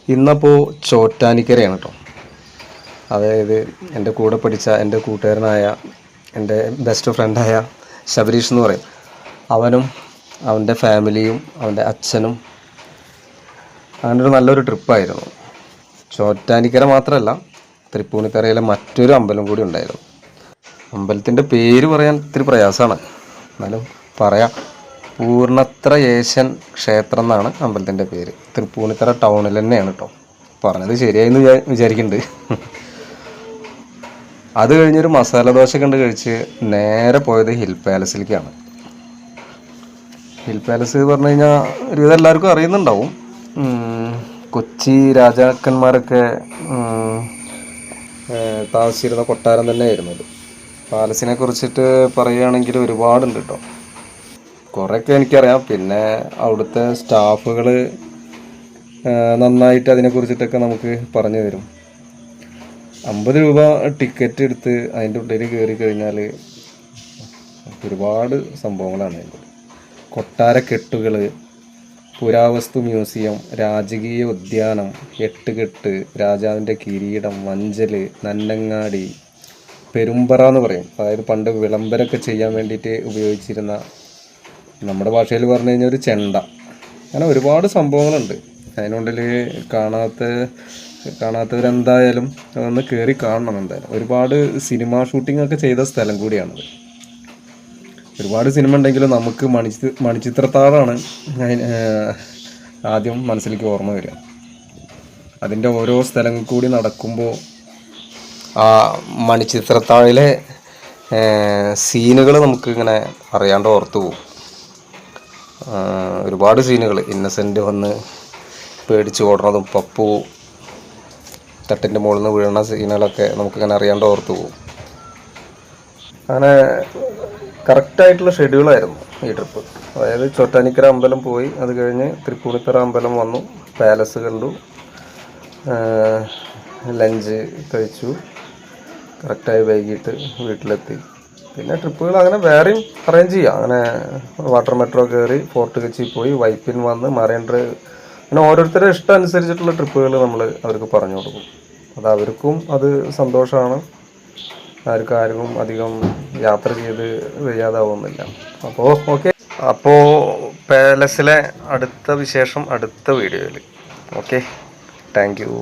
ഇന്നപ്പോൾ ചോറ്റാനിക്കരയാണ് കേട്ടോ. അതായത് എൻ്റെ കൂടെ പഠിച്ച എൻ്റെ കൂട്ടുകാരനായ എൻ്റെ ബെസ്റ്റ് ഫ്രണ്ടായ ശബരീഷ് എന്ന് പറയും. അവനും അവൻ്റെ ഫാമിലിയും അവൻ്റെ അച്ഛനും അങ്ങനെ ഒരു നല്ലൊരു ട്രിപ്പായിരുന്നു. ചോറ്റാനിക്കര മാത്രമല്ല, തൃപ്പൂണിത്തറയിലെ മറ്റൊരു അമ്പലം കൂടി ഉണ്ടായിരുന്നു. അമ്പലത്തിൻ്റെ പേര് പറയാൻ ഇത്തിരി പ്രയാസമാണ്, എന്നാലും പറയാം. പൂർണ്ണത്രയേശൻ ക്ഷേത്രം എന്നാണ് അമ്പലത്തിൻ്റെ പേര്. തൃപ്പൂണിത്തറ ടൗണിൽ തന്നെയാണ് കേട്ടോ. പറഞ്ഞത് ശരിയായെന്ന് വിചാരിക്കുന്നുണ്ട്. അത് കഴിഞ്ഞൊരു മസാല ദോശ കണ്ട് കഴിച്ച് നേരെ പോയത് ഹിൽ പാലസിലേക്കാണ്. ഹിൽ പാലസ് പറഞ്ഞു കഴിഞ്ഞാൽ ഒരുവിധം എല്ലാവർക്കും അറിയുന്നുണ്ടാവും. കൊച്ചി രാജാക്കന്മാരൊക്കെ താമസിച്ചിരുന്ന കൊട്ടാരം തന്നെയായിരുന്നു അത്. പാലസിനെ കുറിച്ചിട്ട് പറയുകയാണെങ്കിൽ ഒരുപാടുണ്ട് കേട്ടോ. കുറേയൊക്കെ എനിക്കറിയാം. പിന്നെ അവിടുത്തെ സ്റ്റാഫുകൾ നന്നായിട്ട് അതിനെക്കുറിച്ചിട്ടൊക്കെ നമുക്ക് പറഞ്ഞു തരും. 50 രൂപ ടിക്കറ്റ് എടുത്ത് അതിൻ്റെ ഉള്ളിൽ കയറി കഴിഞ്ഞാൽ ഒരുപാട് സംഭവങ്ങളാണ് അതിൻ്റെ. കൊട്ടാരക്കെട്ടുകൾ, പുരാവസ്തു മ്യൂസിയം, രാജകീയ ഉദ്യാനം, എട്ടുകെട്ട്, രാജാവിൻ്റെ കിരീടം, മഞ്ചൽ, നന്നങ്ങാടി, പെരുമ്പറ എന്ന് പറയും. അതായത് പണ്ട് വിളംബരമൊക്കെ ചെയ്യാൻ വേണ്ടിയിട്ട് ഉപയോഗിച്ചിരുന്ന, നമ്മുടെ ഭാഷയിൽ പറഞ്ഞു കഴിഞ്ഞാൽ ഒരു ചെണ്ട. അങ്ങനെ ഒരുപാട് സംഭവങ്ങളുണ്ട് അതിനുള്ളിൽ. കാണാത്തവരെന്തായാലും ഒന്ന് കയറി കാണണം എന്തായാലും. ഒരുപാട് സിനിമ ഷൂട്ടിംഗ് ഒക്കെ ചെയ്ത സ്ഥലം കൂടിയാണത്. ഒരുപാട് സിനിമ ഉണ്ടെങ്കിലും നമുക്ക് മണിച്ചിത്രത്താഴാണ് ആദ്യം മനസ്സിലേക്ക് ഓർമ്മ വരിക. അതിൻ്റെ ഓരോ സ്ഥലങ്ങൾ കൂടി നടക്കുമ്പോൾ ആ മണിച്ചിത്രത്താഴിലെ സീനുകൾ നമുക്ക് ഇങ്ങനെ അറിയാണ്ട് ഓർത്തു പോകും. ഒരുപാട് സീനുകൾ, ഇന്നസെൻ്റ് വന്ന് പേടിച്ച് ഓടുന്നതും പപ്പു തട്ടിൻ്റെ മുകളിൽ നിന്ന് വീഴുന്ന സീനുകളൊക്കെ നമുക്കിങ്ങനെ അറിയാണ്ട് ഓർത്തു പോകും. അങ്ങനെ കറക്റ്റായിട്ടുള്ള ഷെഡ്യൂളായിരുന്നു ഈ ട്രിപ്പ്. അതായത് ചോറ്റാനിക്കര അമ്പലം പോയി, അത് കഴിഞ്ഞ് തൃപ്പൂണിത്തറ അമ്പലം വന്നു, പാലസ് കണ്ടു, ലഞ്ച് കഴിച്ചു, കറക്റ്റായി വൈകിട്ട് വീട്ടിലെത്തി. പിന്നെ ട്രിപ്പുകൾ അങ്ങനെ വേറെയും അറേഞ്ച് ചെയ്യാം. അങ്ങനെ വാട്ടർ മെട്രോ കയറി ഫോർട്ട് കൊച്ചി പോയി, വൈപ്പിൻ വന്ന്, മറൈൻ ഡ്രൈവ്, അങ്ങനെ ഓരോരുത്തരുടെ ഇഷ്ടം അനുസരിച്ചിട്ടുള്ള ട്രിപ്പുകൾ നമ്മൾ അവർക്ക് പറഞ്ഞു കൊടുക്കും. അത് അവർക്കും അത് സന്തോഷമാണ്. ആർക്കും അധികം യാത്ര ചെയ്ത് വയ്യാതാവുന്നില്ല. അപ്പോൾ ഓക്കെ. അപ്പോൾ പാലസിലെ അടുത്ത വിശേഷം അടുത്ത വീഡിയോയിൽ. Okay, thank you.